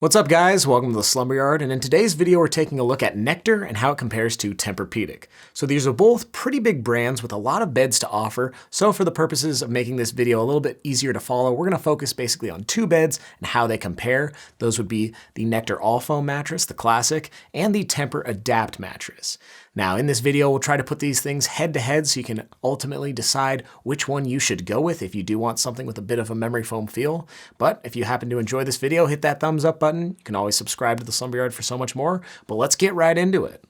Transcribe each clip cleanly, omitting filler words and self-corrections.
What's up guys, welcome to the Slumber Yard, and in today's video we're taking a look at Nectar and how it compares to Tempur-Pedic. So these are both pretty big brands with a lot of beds to offer, so for the purposes of making this video a little bit easier to follow, we're going to focus basically on two beds and how they compare. Those would be the Nectar All-Foam mattress, the Classic, and the Tempur Adapt mattress. Now in this video we'll try to put these things head to head so you can ultimately decide which one you should go with if you do want something with a bit of a memory foam feel. But if you happen to enjoy this video, hit that thumbs up button. You can always subscribe to the Slumber Yard for so much more, but let's get right into it.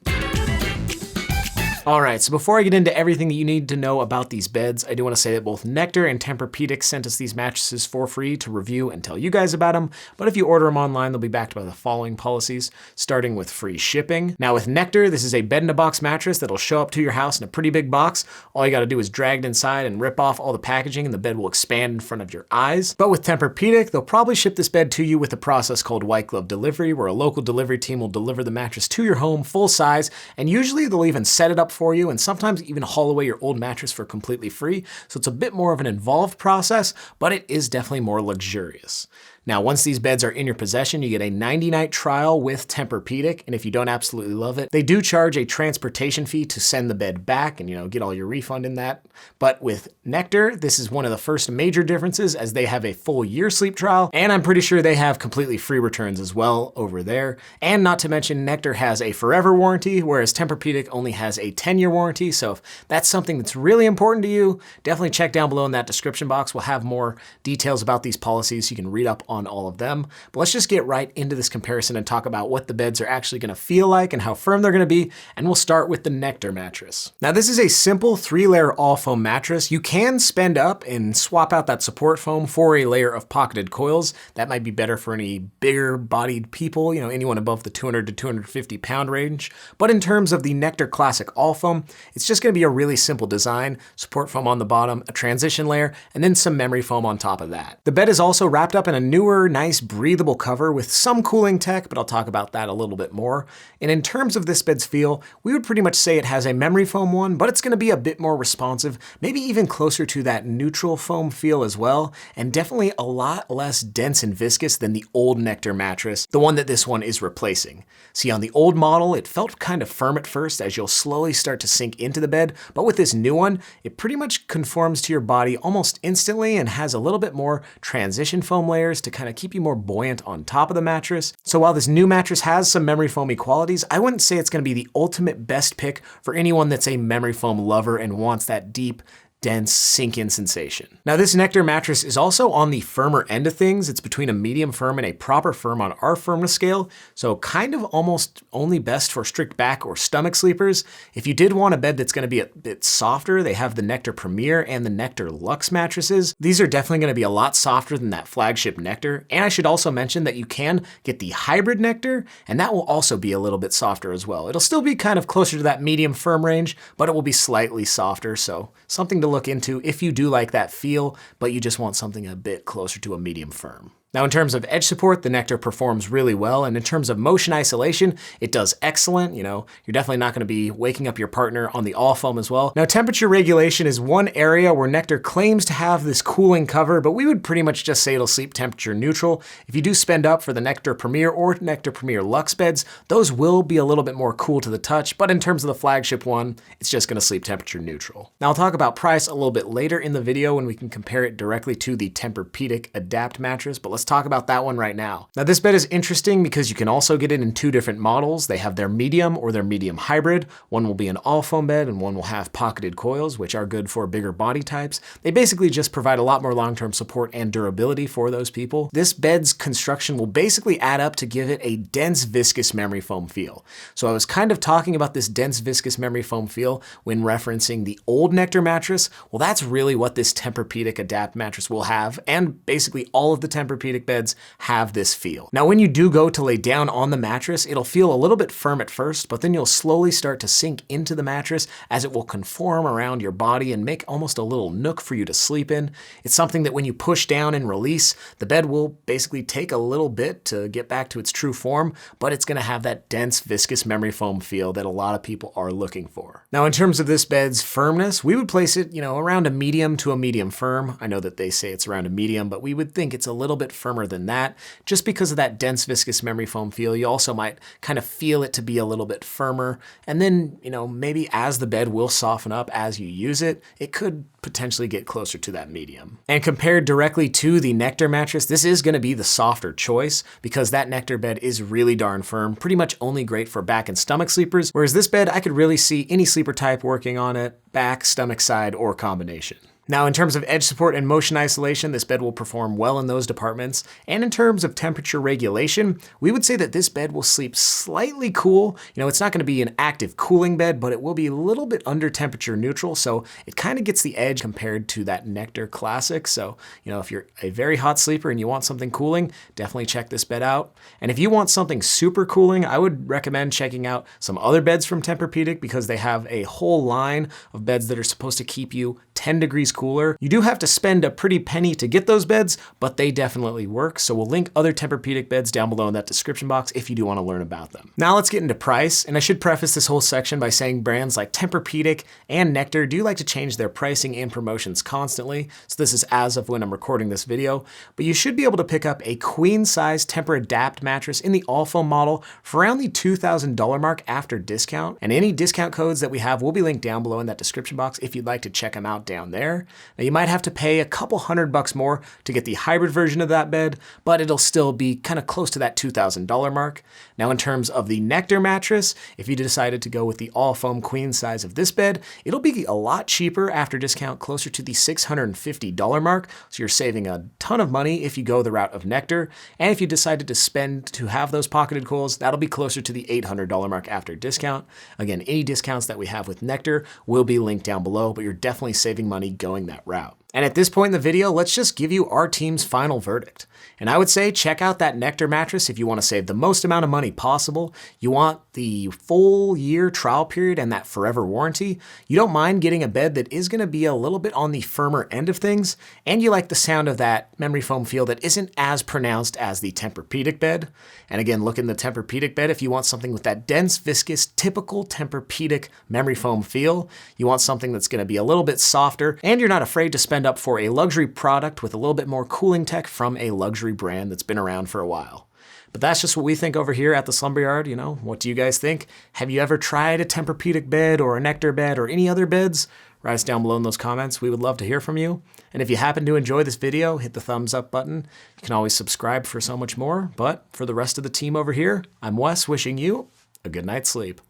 Alright, so before I get into everything that you need to know about these beds, I do want to say that both Nectar and Tempur-Pedic sent us these mattresses for free to review and tell you guys about them, but if you order them online, they'll be backed by the following policies, starting with free shipping. Now with Nectar, this is a bed-in-a-box mattress that'll show up to your house in a pretty big box. All you gotta do is drag it inside and rip off all the packaging and the bed will expand in front of your eyes. But with Tempur-Pedic, they'll probably ship this bed to you with a process called white glove delivery, where a local delivery team will deliver the mattress to your home full size, and usually they'll even set it up for you and sometimes even haul away your old mattress for completely free. So it's a bit more of an involved process, but it is definitely more luxurious. Now, once these beds are in your possession, you get a 90-night trial with Tempur-Pedic, and if you don't absolutely love it, they do charge a transportation fee to send the bed back and, get all your refund in that. But with Nectar, this is one of the first major differences as they have a full year sleep trial, and I'm pretty sure they have completely free returns as well over there. And not to mention, Nectar has a forever warranty, whereas Tempur-Pedic only has a 10-year warranty. So if that's something that's really important to you, definitely check down below in that description box. We'll have more details about these policies so you can read up on all of them. But let's just get right into this comparison and talk about what the beds are actually going to feel like and how firm they're going to be. And we'll start with the Nectar mattress. Now this is a simple 3-layer all-foam mattress. You can spend up and swap out that support foam for a layer of pocketed coils. That might be better for any bigger bodied people, anyone above the 200 to 250 pound range. But in terms of the Nectar Classic all-foam, it's just going to be a really simple design. Support foam on the bottom, a transition layer, and then some memory foam on top of that. The bed is also wrapped up in a newer, nice breathable cover with some cooling tech, but I'll talk about that a little bit more. And in terms of this bed's feel, we would pretty much say it has a memory foam one, but it's going to be a bit more responsive, maybe even closer to that neutral foam feel as well, and definitely a lot less dense and viscous than the old Nectar mattress, the one that this one is replacing. See, on the old model, it felt kind of firm at first as you'll slowly start to sink into the bed, but with this new one, it pretty much conforms to your body almost instantly and has a little bit more transition foam layers to kind of keep you more buoyant on top of the mattress. So while this new mattress has some memory foamy qualities, I wouldn't say it's going to be the ultimate best pick for anyone that's a memory foam lover and wants that deep, dense sink-in sensation. Now this Nectar mattress is also on the firmer end of things. It's between a medium firm and a proper firm on our firmness scale, so kind of almost only best for strict back or stomach sleepers. If you did want a bed that's going to be a bit softer, they have the Nectar Premier and the Nectar Luxe mattresses. These are definitely going to be a lot softer than that flagship Nectar, and I should also mention that you can get the hybrid Nectar, and that will also be a little bit softer as well. It'll still be kind of closer to that medium firm range, but it will be slightly softer, so something to look into if you do like that feel, but you just want something a bit closer to a medium firm. Now in terms of edge support, the Nectar performs really well, and in terms of motion isolation, it does excellent. You're definitely not going to be waking up your partner on the all-foam as well. Now temperature regulation is one area where Nectar claims to have this cooling cover, but we would pretty much just say it'll sleep temperature neutral. If you do spend up for the Nectar Premier or Nectar Premier Luxe beds, those will be a little bit more cool to the touch, but in terms of the flagship one, it's just going to sleep temperature neutral. Now I'll talk about price a little bit later in the video when we can compare it directly to the Tempur-Pedic Adapt mattress, but let's talk about that one right now. Now this bed is interesting because you can also get it in two different models. They have their medium or their medium hybrid. One will be an all-foam bed and one will have pocketed coils, which are good for bigger body types. They basically just provide a lot more long-term support and durability for those people. This bed's construction will basically add up to give it a dense viscous memory foam feel. So I was kind of talking about this dense viscous memory foam feel when referencing the old Nectar mattress. Well, that's really what this Tempur-Pedic Adapt mattress will have, and basically all of the Tempur-Pedic beds have this feel. Now when you do go to lay down on the mattress, it'll feel a little bit firm at first, but then you'll slowly start to sink into the mattress as it will conform around your body and make almost a little nook for you to sleep in. It's something that when you push down and release, the bed will basically take a little bit to get back to its true form, but it's going to have that dense viscous memory foam feel that a lot of people are looking for. Now in terms of this bed's firmness, we would place it, around a medium to a medium firm. I know that they say it's around a medium, but we would think it's a little bit firmer than that. Just because of that dense viscous memory foam feel, you also might kind of feel it to be a little bit firmer. And then, maybe as the bed will soften up as you use it, it could potentially get closer to that medium. And compared directly to the Nectar mattress, this is going to be the softer choice because that Nectar bed is really darn firm, pretty much only great for back and stomach sleepers, whereas this bed, I could really see any sleeper type working on it, back, stomach side, or combination. Now, in terms of edge support and motion isolation, this bed will perform well in those departments. And in terms of temperature regulation, we would say that this bed will sleep slightly cool. It's not going to be an active cooling bed, but it will be a little bit under temperature neutral. So it kind of gets the edge compared to that Nectar Classic. So, if you're a very hot sleeper and you want something cooling, definitely check this bed out. And if you want something super cooling, I would recommend checking out some other beds from Tempur-Pedic because they have a whole line of beds that are supposed to keep you 10 degrees cooler. You do have to spend a pretty penny to get those beds, but they definitely work. So we'll link other Tempur-Pedic beds down below in that description box if you do want to learn about them. Now let's get into price. And I should preface this whole section by saying brands like Tempur-Pedic and Nectar do like to change their pricing and promotions constantly. So this is as of when I'm recording this video, but you should be able to pick up a queen size Tempur Adapt mattress in the all foam model for around the $2,000 mark after discount. And any discount codes that we have will be linked down below in that description box if you'd like to check them out down there. Now you might have to pay a couple $100 more to get the hybrid version of that bed, but it'll still be kind of close to that $2,000 mark. Now in terms of the Nectar mattress, if you decided to go with the all foam queen size of this bed, it'll be a lot cheaper after discount, closer to the $650 mark. So you're saving a ton of money if you go the route of Nectar. And if you decided to spend to have those pocketed cools, that'll be closer to the $800 mark after discount. Again, any discounts that we have with Nectar will be linked down below, but you're definitely saving money going that route. And at this point in the video, let's just give you our team's final verdict. And I would say check out that Nectar mattress if you want to save the most amount of money possible. You want the full year trial period and that forever warranty. You don't mind getting a bed that is going to be a little bit on the firmer end of things. And you like the sound of that memory foam feel that isn't as pronounced as the Tempur-Pedic bed. And again, look in the Tempur-Pedic bed if you want something with that dense, viscous, typical Tempur-Pedic memory foam feel. You want something that's going to be a little bit softer, and you're not afraid to spend up for a luxury product with a little bit more cooling tech from a luxury brand that's been around for a while. But that's just what we think over here at the Slumber Yard. What do you guys think? Have you ever tried a Tempur-Pedic bed or a Nectar bed or any other beds? Write us down below in those comments. We would love to hear from you. And if you happen to enjoy this video, hit the thumbs up button. You can always subscribe for so much more. But for the rest of the team over here, I'm Wes, wishing you a good night's sleep.